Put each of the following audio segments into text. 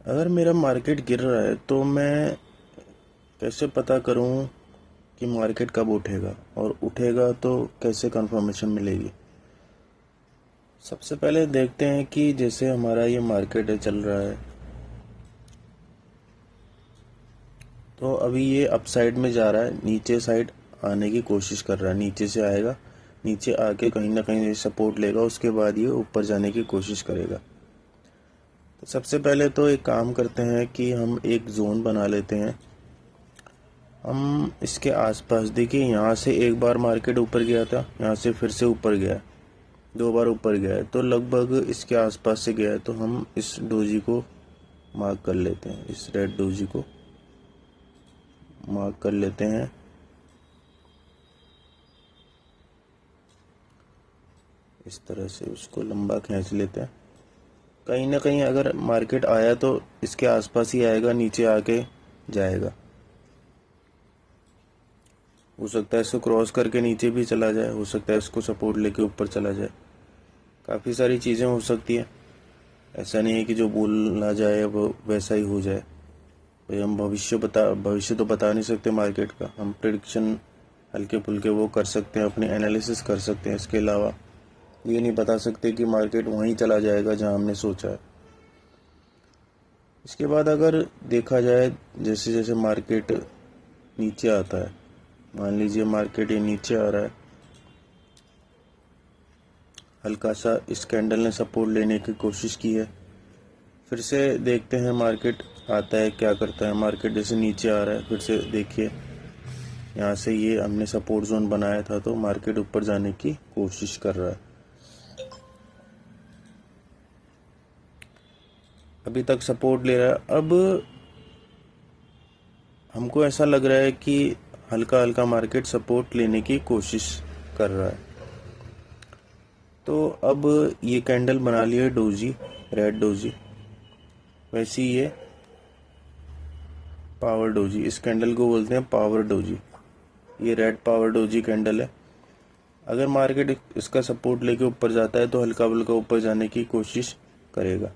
अगर मेरा मार्केट गिर रहा है तो मैं कैसे पता करूं कि मार्केट कब उठेगा, और उठेगा तो कैसे कंफर्मेशन मिलेगी। सबसे पहले देखते हैं कि जैसे हमारा ये मार्केट है चल रहा है, तो अभी ये अप साइड में जा रहा है, नीचे साइड आने की कोशिश कर रहा है, नीचे से आएगा, नीचे आके कहीं ना कहीं सपोर्ट लेगा, उसके बाद ये ऊपर जाने की कोशिश करेगा। तो सबसे पहले तो एक काम करते हैं कि हम एक जोन बना लेते हैं। हम इसके आसपास देखिए, यहाँ से एक बार मार्केट ऊपर गया था, यहाँ से फिर से ऊपर गया है, दो बार ऊपर गया है, तो लगभग इसके आसपास से गया है। तो हम इस डोजी को मार्क कर लेते हैं, इस रेड डोजी को मार्क कर लेते हैं। इस तरह से उसको लंबा खींच लेते हैं। कहीं ना कहीं अगर मार्केट आया तो इसके आसपास ही आएगा, नीचे आके जाएगा। हो सकता है इसको क्रॉस करके नीचे भी चला जाए, हो सकता है इसको सपोर्ट लेके ऊपर चला जाए। काफ़ी सारी चीज़ें हो सकती है। ऐसा नहीं है कि जो बोला जाए वो वैसा ही हो जाए। भाई हम भविष्य तो बता नहीं सकते मार्केट का। हम प्रिडिक्शन हल्के फुल्के वो कर सकते हैं, अपने एनालिसिस कर सकते हैं। इसके अलावा ये नहीं बता सकते कि मार्केट वहीं चला जाएगा जहां हमने सोचा है। इसके बाद अगर देखा जाए, जैसे जैसे मार्केट नीचे आता है, मान लीजिए मार्केट ये नीचे आ रहा है, हल्का सा इस कैंडल ने सपोर्ट लेने की कोशिश की है, फिर से देखते हैं मार्केट आता है क्या करता है। मार्केट जैसे नीचे आ रहा है, फिर से देखिए यहाँ से ये हमने सपोर्ट जोन बनाया था, तो मार्केट ऊपर जाने की कोशिश कर रहा है। अभी तक सपोर्ट ले रहा है। अब हमको ऐसा लग रहा है कि हल्का हल्का मार्केट सपोर्ट लेने की कोशिश कर रहा है। तो अब ये कैंडल बना लिया है डोजी, रेड डोजी। वैसे ही ये पावर डोजी, इस कैंडल को बोलते हैं पावर डोजी। ये रेड पावर डोजी कैंडल है। अगर मार्केट इसका सपोर्ट लेके ऊपर जाता है तो हल्का हल्का ऊपर जाने की कोशिश करेगा।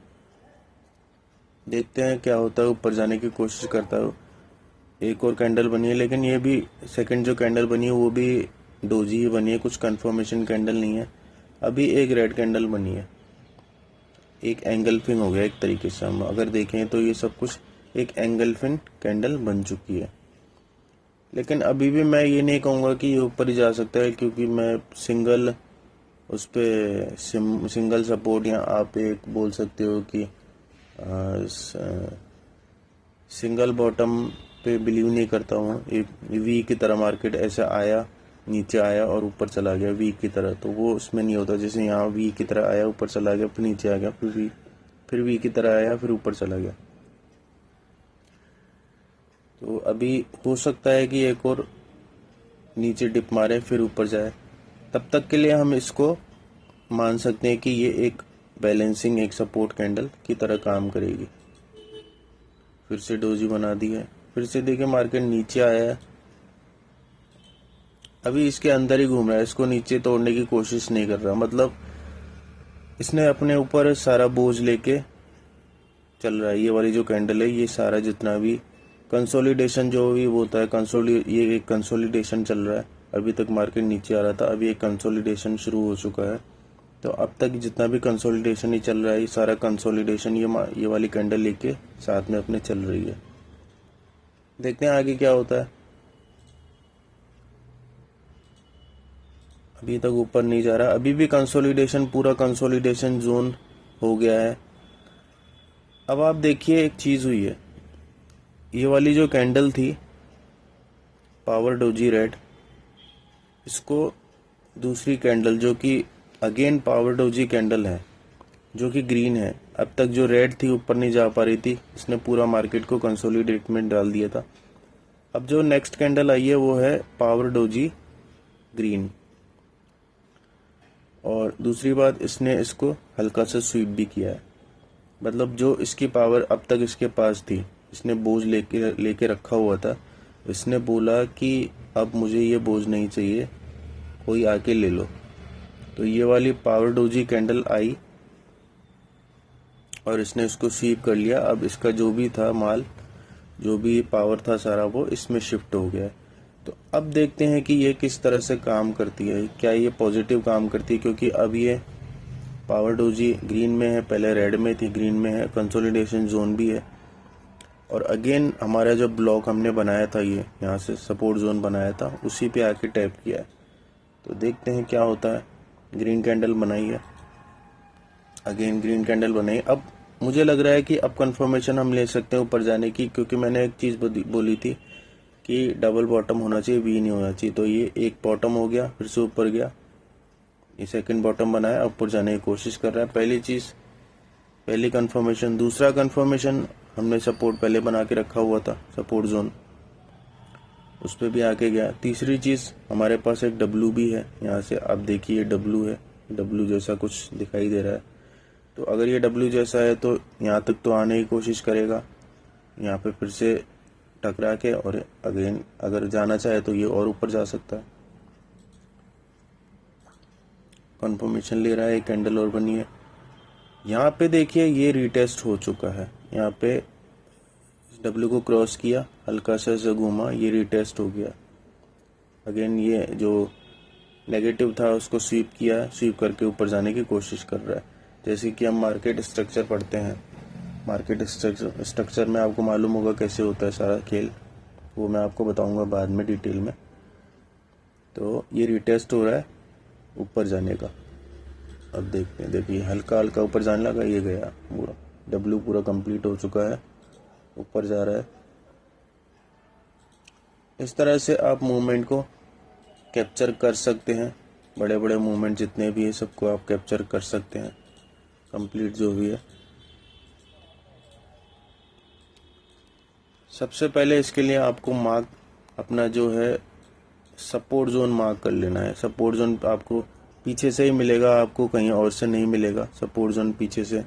देखते हैं क्या होता है। ऊपर जाने की कोशिश करता है। एक और कैंडल बनी है, लेकिन ये भी सेकंड जो कैंडल बनी है वो भी डोजी ही बनी है, कुछ कंफर्मेशन कैंडल नहीं है। अभी एक रेड कैंडल बनी है, एक एंगल्फिंग हो गया एक तरीके से। हम अगर देखें तो ये सब कुछ एक एंगल्फिंग कैंडल बन चुकी है। लेकिन अभी भी मैं ये नहीं कहूँगा कि ये ऊपर ही जा सकता है, क्योंकि मैं सिंगल उस पे सिंगल सपोर्ट, या आप एक बोल सकते हो कि सिंगल बॉटम पे बिलीव नहीं करता हूँ। एक वी की तरह मार्केट ऐसे आया, नीचे आया और ऊपर चला गया वी की तरह, तो वो उसमें नहीं होता। जैसे यहाँ वी की तरह आया, ऊपर चला गया, फिर नीचे आ गया, फिर वी की तरह आया, फिर ऊपर चला गया। तो अभी हो सकता है कि एक और नीचे डिप मारे फिर ऊपर जाए। तब तक के लिए हम इसको मान सकते हैं कि ये एक बैलेंसिंग, एक सपोर्ट कैंडल की तरह काम करेगी। फिर से डोजी बना दी है, फिर से देखिए मार्केट नीचे आया है। अभी इसके अंदर ही घूम रहा है, इसको नीचे तोड़ने की कोशिश नहीं कर रहा। मतलब इसने अपने ऊपर सारा बोझ लेके चल रहा है। ये वाली जो कैंडल है, ये सारा जितना भी कंसोलिडेशन जो भी होता है, ये एक कंसोलिडेशन चल रहा है। अभी तक मार्केट नीचे आ रहा था, अभी एक कंसोलिडेशन शुरू हो चुका है। तो अब तक जितना भी कंसोलिडेशन ही चल रहा है, ये सारा कंसोलिडेशन ये वाली कैंडल लेके साथ में अपने चल रही है। देखते हैं आगे क्या होता है। अभी तक ऊपर नहीं जा रहा, अभी भी कंसोलिडेशन, पूरा कंसोलिडेशन जोन हो गया है। अब आप देखिए एक चीज हुई है, ये वाली जो कैंडल थी पावर डोजी रेड, इसको दूसरी कैंडल जो कि अगेन पावर डोजी कैंडल है, जो कि ग्रीन है, अब तक जो रेड थी ऊपर नहीं जा पा रही थी, इसने पूरा मार्केट को कंसोलिडेट में डाल दिया था। अब जो नेक्स्ट कैंडल आई है वो है पावर डोजी ग्रीन। और दूसरी बात, इसने इसको हल्का सा स्वीप भी किया है। मतलब जो इसकी पावर अब तक इसके पास थी, इसने बोझ लेके लेके रखा हुआ था, इसने बोला कि अब मुझे ये बोझ नहीं चाहिए, कोई आके ले लो। तो ये वाली पावर डोजी कैंडल आई, और इसने इसको स्वीप कर लिया। अब इसका जो भी था माल, जो भी पावर था सारा, वो इसमें शिफ्ट हो गया है। तो अब देखते हैं कि ये किस तरह से काम करती है, क्या ये पॉजिटिव काम करती है, क्योंकि अब ये पावर डोजी ग्रीन में है, पहले रेड में थी, ग्रीन में है, कंसोलिडेशन जोन भी है। और अगेन हमारा जो ब्लॉक हमने बनाया था, ये यहाँ से सपोर्ट जोन बनाया था, उसी पे आके टैप किया है। तो देखते हैं क्या होता है। ग्रीन कैंडल बनाई है, अगेन ग्रीन कैंडल बनाई। अब मुझे लग रहा है कि अब कंफर्मेशन हम ले सकते हैं ऊपर जाने की, क्योंकि मैंने एक चीज़ बोली थी कि डबल बॉटम होना चाहिए, वी नहीं होना चाहिए। तो ये एक बॉटम हो गया, फिर से ऊपर गया, ये सेकंड बॉटम बनाया, ऊपर जाने की कोशिश कर रहा है। पहली चीज़, पहली कंफर्मेशन। दूसरा कंफर्मेशन, हमने सपोर्ट पहले बना के रखा हुआ था, सपोर्ट जोन, उस पर भी आके गया। तीसरी चीज़, हमारे पास एक डब्लू भी है, यहाँ से आप देखिए डब्लू है, डब्लू जैसा कुछ दिखाई दे रहा है। तो अगर ये डब्लू जैसा है तो यहाँ तक तो आने की कोशिश करेगा, यहाँ पे फिर से टकरा के, और अगेन अगर जाना चाहे तो ये और ऊपर जा सकता है। कंफर्मेशन ले रहा है, एक कैंडल और बनी है। यहाँ पे देखिए ये रीटेस्ट हो चुका है, यहाँ पे डब्ल्यू को क्रॉस किया, हल्का सा से घूमा, ये रीटेस्ट हो गया। अगेन ये जो नेगेटिव था उसको स्वीप किया, स्वीप करके ऊपर जाने की कोशिश कर रहा है। जैसे कि हम मार्केट स्ट्रक्चर पढ़ते हैं, मार्केट स्ट्रक्चर में आपको मालूम होगा कैसे होता है सारा खेल, वो मैं आपको बताऊंगा बाद में डिटेल में। तो ये रीटेस्ट हो रहा है ऊपर जाने का। अब देखते हैं, देखिए हल्का हल्का ऊपर जाने लगा, ये गया पूरा, डब्ल्यू पूरा कंप्लीट हो चुका है, ऊपर जा रहा है। इस तरह से आप मूवमेंट को कैप्चर कर सकते हैं, बड़े बड़े मूवमेंट जितने भी है सबको आप कैप्चर कर सकते हैं, कंप्लीट जो भी है। सबसे पहले इसके लिए आपको मार्क, अपना जो है सपोर्ट जोन मार्क कर लेना है। सपोर्ट जोन आपको पीछे से ही मिलेगा, आपको कहीं और से नहीं मिलेगा। सपोर्ट जोन पीछे से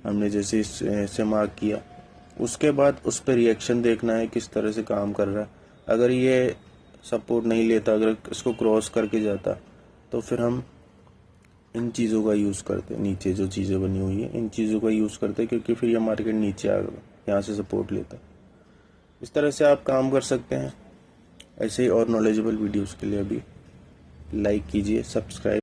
हमने जैसे इससे मार्क किया, उसके बाद उस पर रिएक्शन देखना है किस तरह से काम कर रहा है। अगर ये सपोर्ट नहीं लेता, अगर इसको क्रॉस करके जाता, तो फिर हम इन चीज़ों का यूज़ करते हैं, नीचे जो चीज़ें बनी हुई है इन चीज़ों का यूज़ करते हैं, क्योंकि फिर ये मार्केट नीचे आ गया, यहाँ से सपोर्ट लेता है। इस तरह से आप काम कर सकते हैं। ऐसे ही और नॉलेजेबल वीडियोस के लिए अभी लाइक कीजिए, सब्सक्राइब